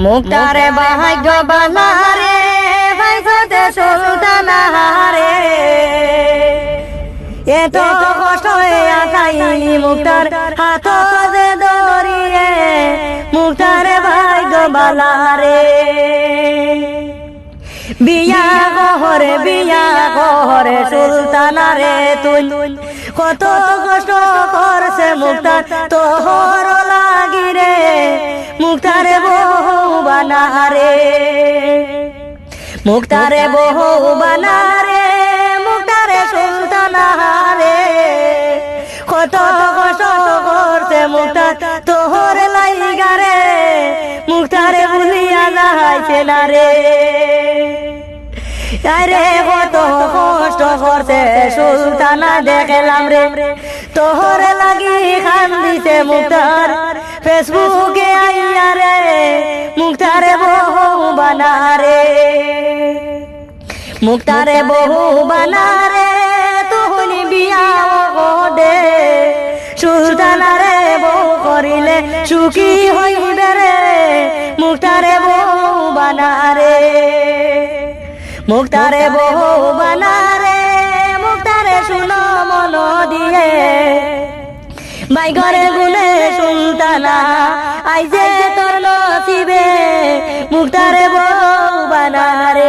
মুক্তারে ভাগ্য বানারে ভাইসতে সুলতানারে এত কষ্ট আকাইলি মুক্তার হাত যে দরিয়ে মুক্তারে ভাগ্য বালারে বিয়া গহরে সুলতানারে তুই কত কষ্ট করছে মুক্তার তোহর লাগিরে মুক্তারে বহু বানারে মুক্তারে বহু বানারে মুক্তারে সুলতানারে কত কষ্ট করছে মুক্তার তোহর লাইগারে মুক্তারে ভুলিয়া যাইছে না রে আরে কত কষ্ট করছে সুলতানা দেখলাম রে তোহর লাগি কান্দিছে মুক্তার ফেসবুকে আইয়া রে মুক্তারে বহু বানারে মুক্তারে বহু বানারে তুহনি বিয়া দে সুলতানারে বহু করিলে সুখী হইবে রে মুক্তারে বহু বানারে মুক্তারে বহু বানারে মুক্তারে শুনো মন দিয়ে বাইগরে গুনে সুলতানা আইজে তোর নসিবে মুক্তারে বহু বানারে